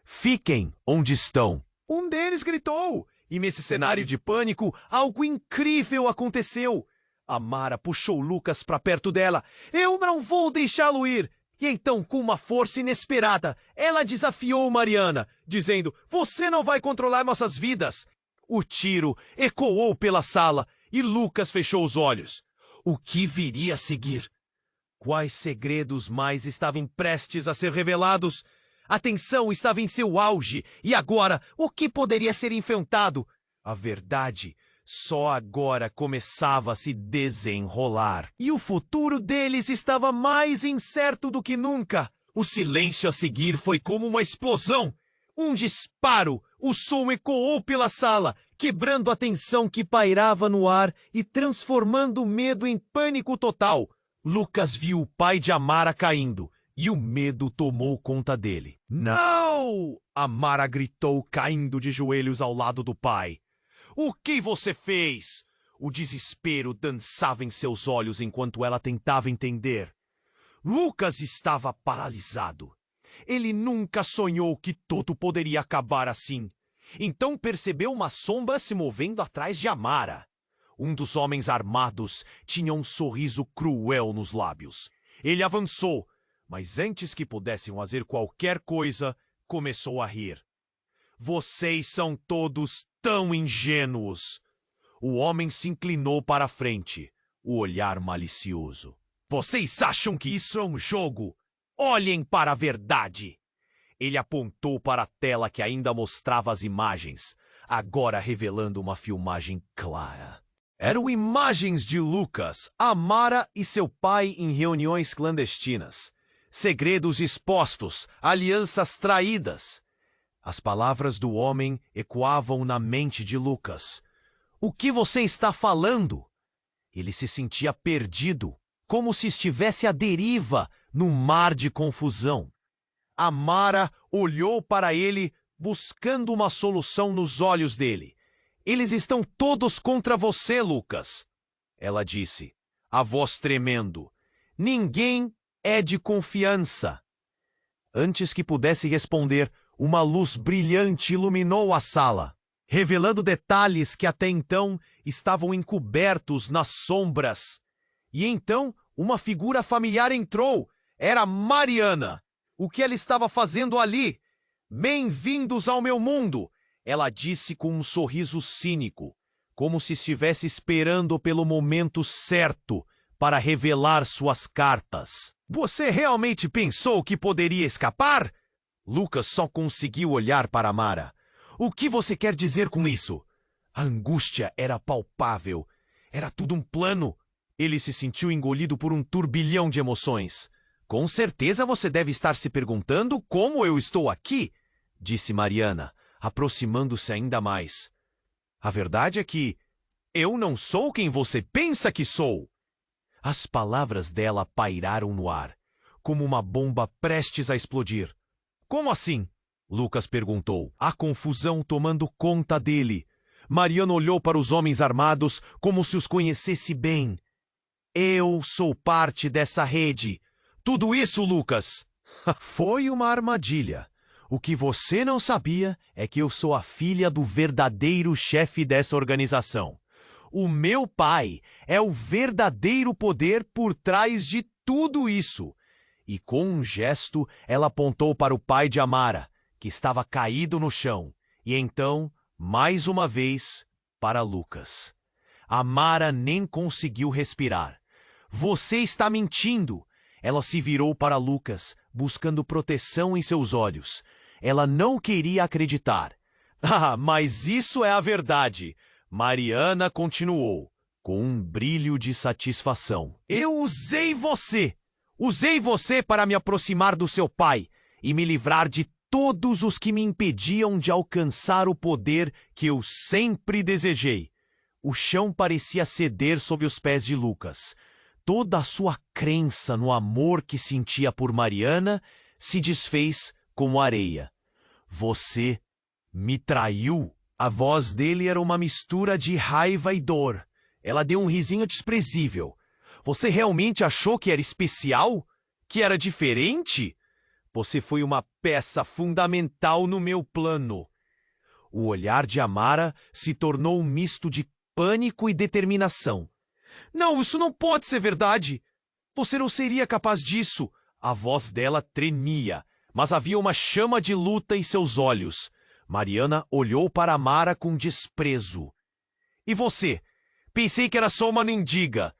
Fiquem onde estão! Um deles gritou, e nesse cenário de pânico, algo incrível aconteceu. Amara puxou Lucas para perto dela. Eu não vou deixá-lo ir! E então, com uma força inesperada, ela desafiou Mariana, dizendo: Você não vai controlar nossas vidas! O tiro ecoou pela sala e Lucas fechou os olhos. O que viria a seguir? Quais segredos mais estavam prestes a ser revelados? A tensão estava em seu auge e agora o que poderia ser enfrentado? A verdade só agora começava a se desenrolar. E o futuro deles estava mais incerto do que nunca. O silêncio a seguir foi como uma explosão. Um disparo! O som ecoou pela sala, quebrando a tensão que pairava no ar e transformando o medo em pânico total. Lucas viu o pai de Amara caindo e o medo tomou conta dele. Não! Amara gritou, caindo de joelhos ao lado do pai. O que você fez? O desespero dançava em seus olhos enquanto ela tentava entender. Lucas estava paralisado. Ele nunca sonhou que tudo poderia acabar assim. Então percebeu uma sombra se movendo atrás de Amara. Um dos homens armados tinha um sorriso cruel nos lábios. Ele avançou, mas antes que pudessem fazer qualquer coisa, começou a rir. Vocês são todos tão ingênuos. O homem se inclinou para a frente, o olhar malicioso. Vocês acham que isso é um jogo? Olhem para a verdade! Ele apontou para a tela que ainda mostrava as imagens, agora revelando uma filmagem clara. Eram imagens de Lucas, Amara e seu pai em reuniões clandestinas. Segredos expostos, alianças traídas. As palavras do homem ecoavam na mente de Lucas. O que você está falando? Ele se sentia perdido, como se estivesse à deriva num mar de confusão. Amara olhou para ele, buscando uma solução nos olhos dele. Eles estão todos contra você, Lucas. Ela disse, a voz tremendo. Ninguém é de confiança. Antes que pudesse responder, uma luz brilhante iluminou a sala, revelando detalhes que até então estavam encobertos nas sombras. E então, uma figura familiar entrou. Era Mariana. O que ela estava fazendo ali? Bem-vindos ao meu mundo, ela disse com um sorriso cínico, como se estivesse esperando pelo momento certo para revelar suas cartas. Você realmente pensou que poderia escapar? Lucas só conseguiu olhar para Amara. O que você quer dizer com isso? A angústia era palpável. Era tudo um plano. Ele se sentiu engolido por um turbilhão de emoções. Com certeza você deve estar se perguntando como eu estou aqui, disse Mariana, aproximando-se ainda mais. A verdade é que eu não sou quem você pensa que sou. As palavras dela pairaram no ar, como uma bomba prestes a explodir. Como assim? Lucas perguntou, a confusão tomando conta dele. Mariana olhou para os homens armados como se os conhecesse bem. Eu sou parte dessa rede. Tudo isso, Lucas, foi uma armadilha. O que você não sabia é que eu sou a filha do verdadeiro chefe dessa organização. O meu pai é o verdadeiro poder por trás de tudo isso. E com um gesto, ela apontou para o pai de Amara, que estava caído no chão. E então, mais uma vez, para Lucas. Amara nem conseguiu respirar. Você está mentindo! Ela se virou para Lucas, buscando proteção em seus olhos. Ela não queria acreditar. Ah, mas isso é a verdade. Mariana continuou. com um brilho de satisfação. Eu usei você! Usei você para me aproximar do seu pai e me livrar de todos os que me impediam de alcançar o poder que eu sempre desejei. O chão parecia ceder sob os pés de Lucas. Toda a sua crença no amor que sentia por Mariana se desfez como areia. Você me traiu. A voz dele era uma mistura de raiva e dor. Ela deu um risinho desprezível. Você realmente achou que era especial? Que era diferente? Você foi uma peça fundamental no meu plano. O olhar de Amara se tornou um misto de pânico e determinação. Não, isso não pode ser verdade. Você não seria capaz disso. A voz dela tremia, mas havia uma chama de luta em seus olhos. Mariana olhou para Amara com desprezo. E você? Pensei que era só uma mendiga.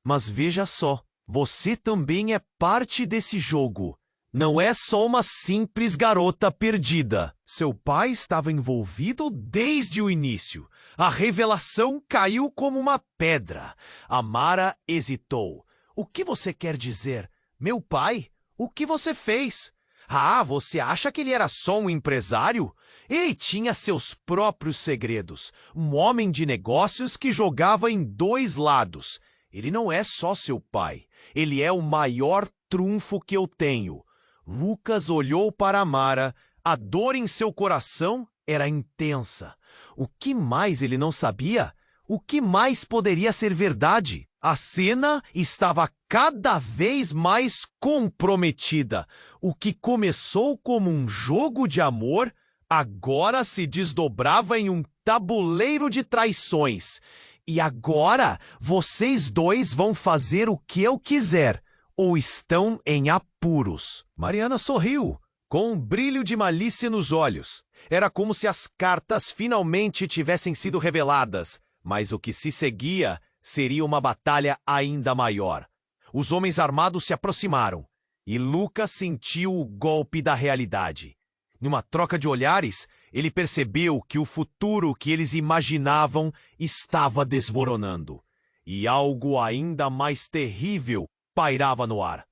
Mas veja só, você também é parte desse jogo. Não é só uma simples garota perdida. Seu pai estava envolvido desde o início. A revelação caiu como uma pedra. Amara hesitou. O que você quer dizer? Meu pai? O que você fez? Ah, você acha que ele era só um empresário? Ele tinha seus próprios segredos. Um homem de negócios que jogava em dois lados. Ele não é só seu pai. Ele é o maior trunfo que eu tenho. Lucas olhou para Amara. A dor em seu coração era intensa. O que mais ele não sabia? O que mais poderia ser verdade? A cena estava cada vez mais comprometida. O que começou como um jogo de amor, agora se desdobrava em um tabuleiro de traições. E agora vocês dois vão fazer o que eu quiser, ou estão em apuros. Mariana sorriu, com um brilho de malícia nos olhos. Era como se as cartas finalmente tivessem sido reveladas, mas o que se seguia seria uma batalha ainda maior. Os homens armados se aproximaram, e Lucas sentiu o golpe da realidade. Numa troca de olhares, ele percebeu que o futuro que eles imaginavam estava desmoronando, e algo ainda mais terrível pairava no ar.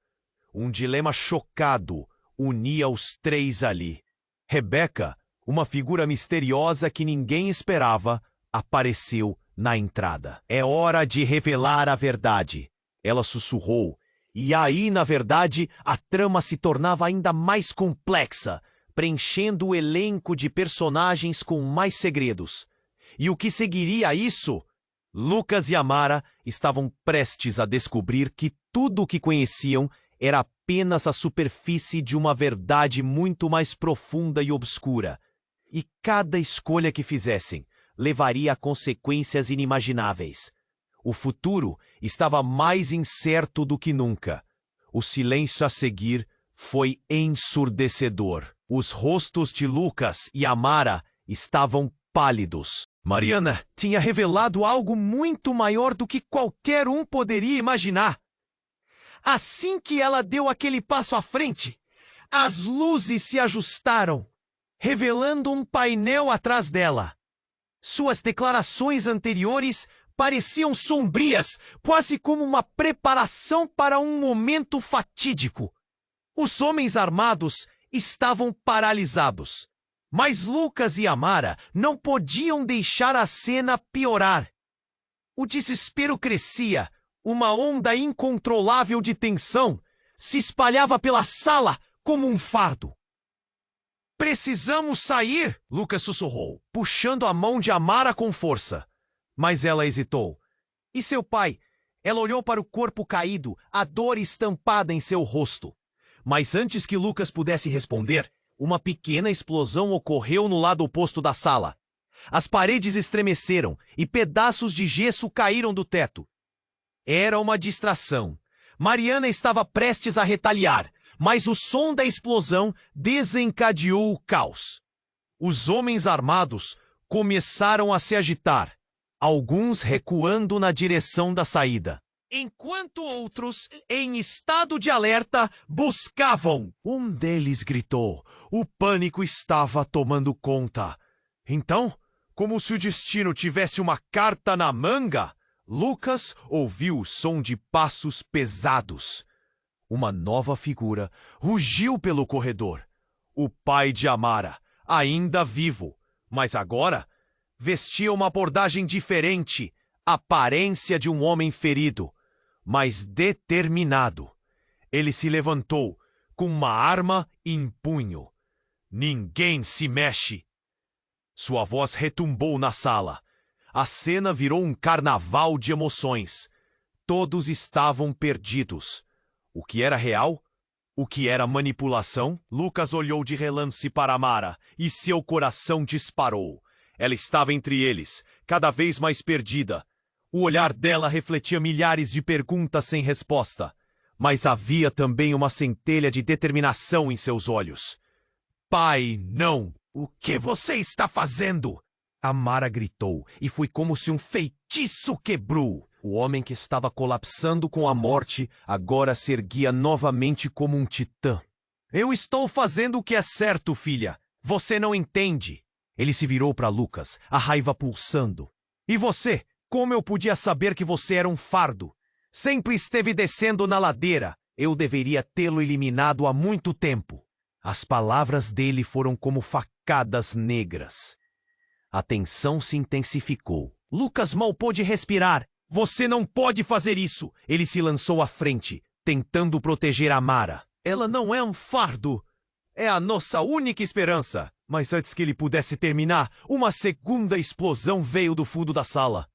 Um dilema chocado unia os três ali. Rebeca, uma figura misteriosa que ninguém esperava, apareceu na entrada. É hora de revelar a verdade, ela sussurrou. E aí, na verdade, a trama se tornava ainda mais complexa, preenchendo o elenco de personagens com mais segredos. E o que seguiria a isso? Lucas e Amara estavam prestes a descobrir que tudo o que conheciam era apenas a superfície de uma verdade muito mais profunda e obscura. E cada escolha que fizessem levaria a consequências inimagináveis. O futuro estava mais incerto do que nunca. O silêncio a seguir foi ensurdecedor. Os rostos de Lucas e Amara estavam pálidos. Mariana tinha revelado algo muito maior do que qualquer um poderia imaginar. Assim que ela deu aquele passo à frente, as luzes se ajustaram, revelando um painel atrás dela. Suas declarações anteriores pareciam sombrias, quase como uma preparação para um momento fatídico. Os homens armados estavam paralisados, mas Lucas e Amara não podiam deixar a cena piorar. O desespero crescia, uma onda incontrolável de tensão se espalhava pela sala como um fardo. Precisamos sair, Lucas sussurrou, puxando a mão de Amara com força. Mas ela hesitou. E seu pai? Ela olhou para o corpo caído, a dor estampada em seu rosto. Mas antes que Lucas pudesse responder, uma pequena explosão ocorreu no lado oposto da sala. As paredes estremeceram e pedaços de gesso caíram do teto. Era uma distração. Mariana estava prestes a retaliar, mas o som da explosão desencadeou o caos. Os homens armados começaram a se agitar, alguns recuando na direção da saída, enquanto outros, em estado de alerta, buscavam. Um deles gritou. O pânico estava tomando conta. Então, como se o destino tivesse uma carta na manga, Lucas ouviu o som de passos pesados. Uma nova figura rugiu pelo corredor. O pai de Amara, ainda vivo, mas agora vestia uma abordagem diferente, aparência de um homem ferido, mas determinado. Ele se levantou, com uma arma em punho. Ninguém se mexe. Sua voz retumbou na sala. A cena virou um carnaval de emoções. Todos estavam perdidos. O que era real? O que era manipulação? Lucas olhou de relance para Amara e seu coração disparou. Ela estava entre eles, cada vez mais perdida. O olhar dela refletia milhares de perguntas sem resposta. Mas havia também uma centelha de determinação em seus olhos. Pai, não! O que você está fazendo? Amara gritou, e foi como se um feitiço quebrou. O homem que estava colapsando com a morte agora se erguia novamente como um titã. Eu estou fazendo o que é certo, filha. Você não entende. Ele se virou para Lucas, a raiva pulsando. E você? Como eu podia saber que você era um fardo? Sempre esteve descendo na ladeira. Eu deveria tê-lo eliminado há muito tempo. As palavras dele foram como facadas negras. A tensão se intensificou. Lucas mal pôde respirar. Você não pode fazer isso! Ele se lançou à frente, tentando proteger Amara. Ela não é um fardo. É a nossa única esperança. Mas antes que ele pudesse terminar, uma segunda explosão veio do fundo da sala.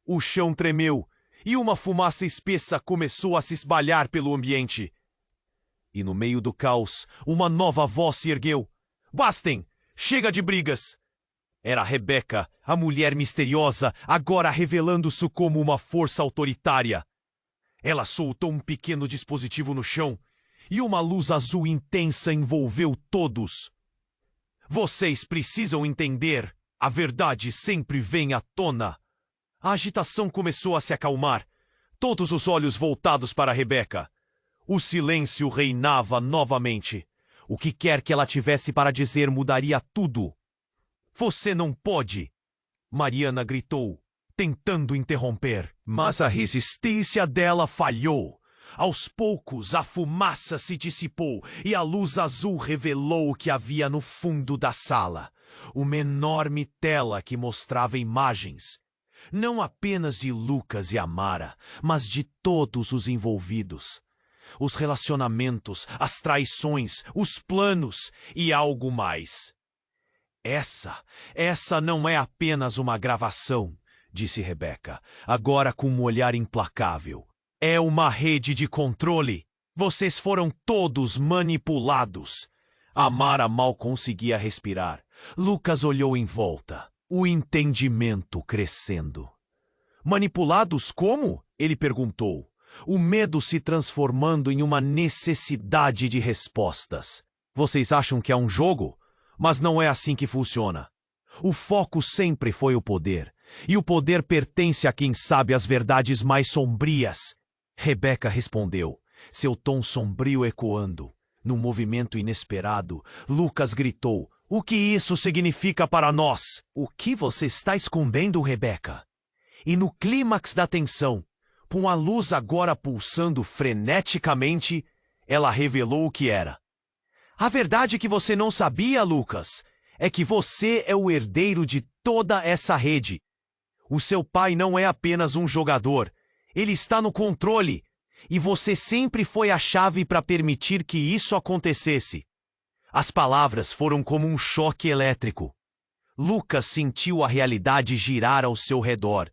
O chão tremeu e uma fumaça espessa começou a se espalhar pelo ambiente. E no meio do caos, uma nova voz se ergueu. Bastem! Chega de brigas! Era Rebeca, a mulher misteriosa, agora revelando-se como uma força autoritária. Ela soltou um pequeno dispositivo no chão e uma luz azul intensa envolveu todos. Vocês precisam entender, a verdade sempre vem à tona. A agitação começou a se acalmar, todos os olhos voltados para Rebeca. O silêncio reinava novamente. O que quer que ela tivesse para dizer mudaria tudo. Você não pode! Mariana gritou, tentando interromper. Mas a resistência dela falhou. Aos poucos, a fumaça se dissipou e a luz azul revelou o que havia no fundo da sala. Uma enorme tela que mostrava imagens. Não apenas de Lucas e Amara, mas de todos os envolvidos. Os relacionamentos, as traições, os planos e algo mais. Essa não é apenas uma gravação, disse Rebeca, agora com um olhar implacável. É uma rede de controle. Vocês foram todos manipulados. Amara mal conseguia respirar. Lucas olhou em volta, o entendimento crescendo. Manipulados como? Ele perguntou, o medo se transformando em uma necessidade de respostas. Vocês acham que é um jogo? Mas não é assim que funciona. O foco sempre foi o poder, e o poder pertence a quem sabe as verdades mais sombrias. Rebeca respondeu, seu tom sombrio ecoando. Num movimento inesperado, Lucas gritou, o que isso significa para nós? O que você está escondendo, Rebeca? E no clímax da tensão, com a luz agora pulsando freneticamente, ela revelou o que era. A verdade que você não sabia, Lucas, é que você é o herdeiro de toda essa rede. O seu pai não é apenas um jogador, ele está no controle, e você sempre foi a chave para permitir que isso acontecesse. As palavras foram como um choque elétrico. Lucas sentiu a realidade girar ao seu redor.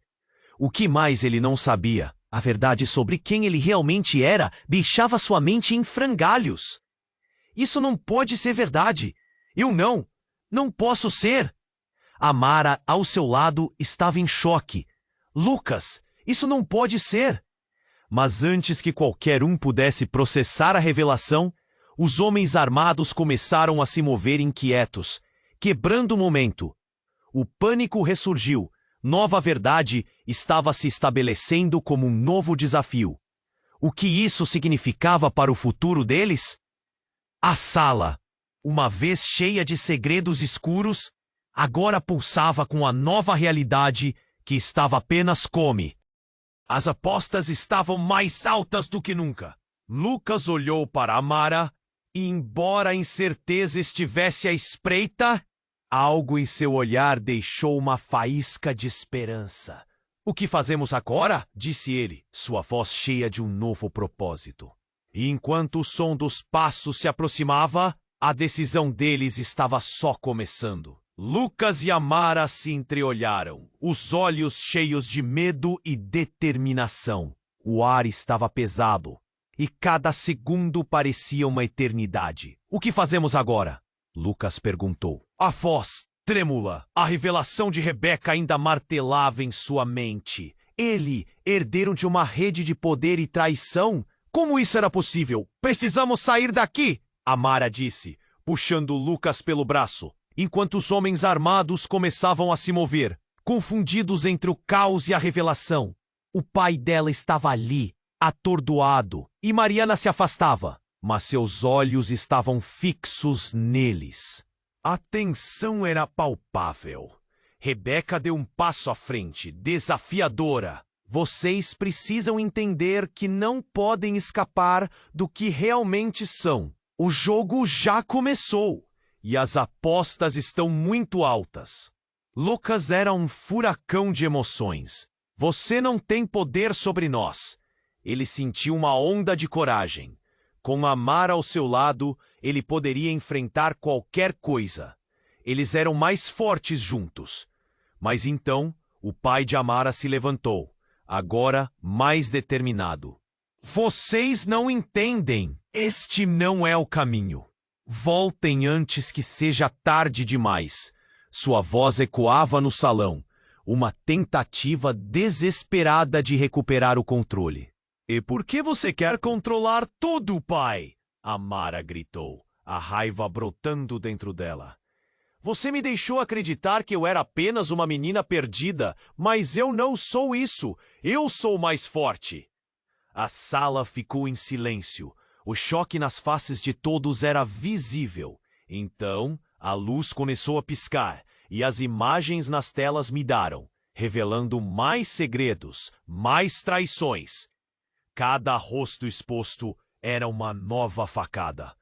O que mais ele não sabia? A verdade sobre quem ele realmente era deixava sua mente em frangalhos. Isso não pode ser verdade. Eu não posso ser. Amara, ao seu lado, estava em choque. Lucas, isso não pode ser. Mas antes que qualquer um pudesse processar a revelação, os homens armados começaram a se mover inquietos, quebrando o momento. O pânico ressurgiu. Nova verdade estava se estabelecendo como um novo desafio. O que isso significava para o futuro deles? A sala, uma vez cheia de segredos escuros, agora pulsava com a nova realidade que estava apenas come. As apostas estavam mais altas do que nunca. Lucas olhou para Amara e, embora a incerteza estivesse à espreita, algo em seu olhar deixou uma faísca de esperança. O que fazemos agora? Disse ele, sua voz cheia de um novo propósito. E enquanto o som dos passos se aproximava, a decisão deles estava só começando. Lucas e Amara se entreolharam, os olhos cheios de medo e determinação. O ar estava pesado e cada segundo parecia uma eternidade. O que fazemos agora? Lucas perguntou. A voz trêmula, a revelação de Rebeca ainda martelava em sua mente. Ele, herdeiro de uma rede de poder e traição? Como isso era possível? Precisamos sair daqui, Amara disse, puxando Lucas pelo braço, enquanto os homens armados começavam a se mover, confundidos entre o caos e a revelação. O pai dela estava ali, atordoado, e Mariana se afastava, mas seus olhos estavam fixos neles. A tensão era palpável. Rebeca deu um passo à frente, desafiadora. Vocês precisam entender que não podem escapar do que realmente são. O jogo já começou e as apostas estão muito altas. Lucas era um furacão de emoções. Você não tem poder sobre nós. Ele sentiu uma onda de coragem. Com Amara ao seu lado, ele poderia enfrentar qualquer coisa. Eles eram mais fortes juntos. Mas então, o pai de Amara se levantou, agora mais determinado. Vocês não entendem. Este não é o caminho. Voltem antes que seja tarde demais. Sua voz ecoava no salão, uma tentativa desesperada de recuperar o controle. E por que você quer controlar tudo, pai? Amara gritou, a raiva brotando dentro dela. Você me deixou acreditar que eu era apenas uma menina perdida, mas eu não sou isso. Eu sou mais forte. A sala ficou em silêncio. O choque nas faces de todos era visível. Então, a luz começou a piscar e as imagens nas telas mudaram, revelando mais segredos, mais traições. Cada rosto exposto era uma nova facada.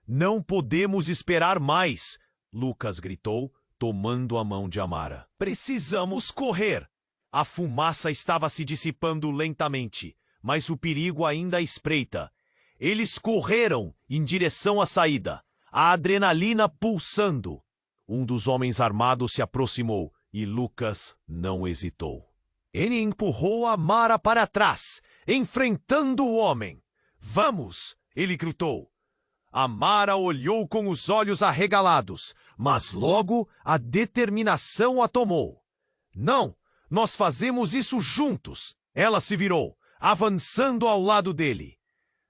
Não podemos esperar mais, Lucas gritou, tomando a mão de Amara. Precisamos correr! A fumaça estava se dissipando lentamente, mas o perigo ainda espreita. Eles correram em direção à saída, a adrenalina pulsando. Um dos homens armados se aproximou e Lucas não hesitou. Ele empurrou Amara para trás, enfrentando o homem. Vamos! Ele gritou. Amara olhou com os olhos arregalados, mas logo a determinação a tomou. Não, nós fazemos isso juntos. Ela se virou, avançando ao lado dele.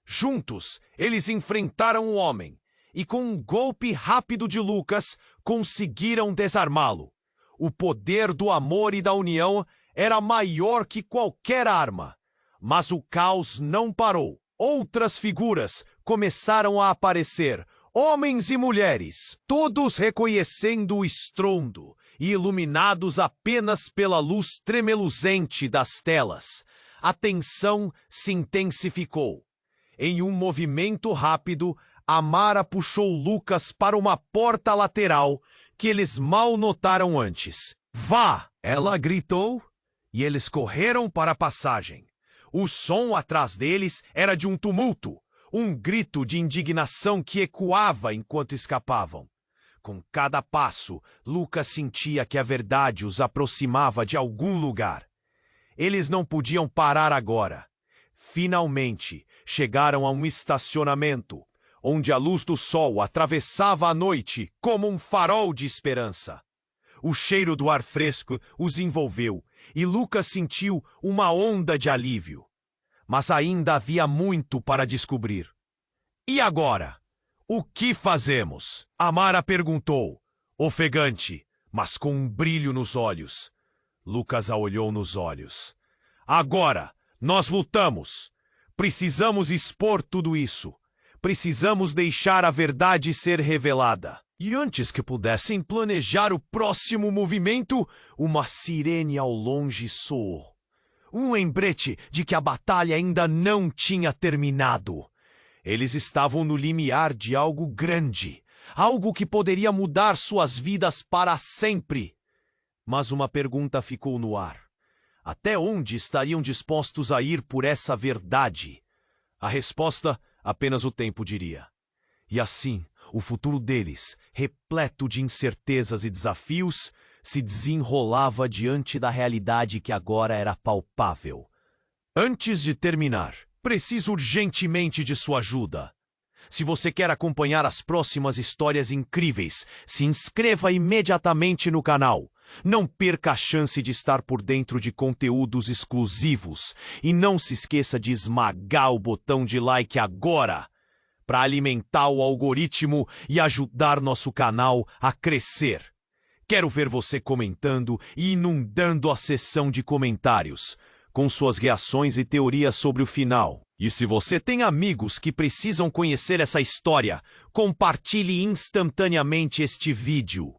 Juntos, eles enfrentaram o homem e, com um golpe rápido de Lucas, conseguiram desarmá-lo. O poder do amor e da união era maior que qualquer arma. Mas o caos não parou. Outras figuras começaram a aparecer, homens e mulheres, todos reconhecendo o estrondo e iluminados apenas pela luz tremeluzente das telas. A tensão se intensificou. Em um movimento rápido, Amara puxou Lucas para uma porta lateral que eles mal notaram antes. Vá! Ela gritou e eles correram para a passagem. O som atrás deles era de um tumulto, um grito de indignação que ecoava enquanto escapavam. Com cada passo, Lucas sentia que a verdade os aproximava de algum lugar. Eles não podiam parar agora. Finalmente, chegaram a um estacionamento, onde a luz do sol atravessava a noite como um farol de esperança. O cheiro do ar fresco os envolveu e Lucas sentiu uma onda de alívio. Mas ainda havia muito para descobrir. E agora? O que fazemos? Amara perguntou, ofegante, mas com um brilho nos olhos. Lucas a olhou nos olhos. Agora, nós lutamos. Precisamos expor tudo isso. Precisamos deixar a verdade ser revelada. E antes que pudessem planejar o próximo movimento, uma sirene ao longe soou. um lembrete de que a batalha ainda não tinha terminado. Eles estavam no limiar de algo grande, algo que poderia mudar suas vidas para sempre. Mas uma pergunta ficou no ar. Até onde estariam dispostos a ir por essa verdade? A resposta, apenas o tempo diria. E assim, o futuro deles, repleto de incertezas e desafios, se desenrolava diante da realidade que agora era palpável. Antes de terminar, preciso urgentemente de sua ajuda. Se você quer acompanhar as próximas histórias incríveis, se inscreva imediatamente no canal. Não perca a chance de estar por dentro de conteúdos exclusivos. E não se esqueça de esmagar o botão de like agora, para alimentar o algoritmo e ajudar nosso canal a crescer. Quero ver você comentando e inundando a seção de comentários, com suas reações e teorias sobre o final. E se você tem amigos que precisam conhecer essa história, compartilhe instantaneamente este vídeo.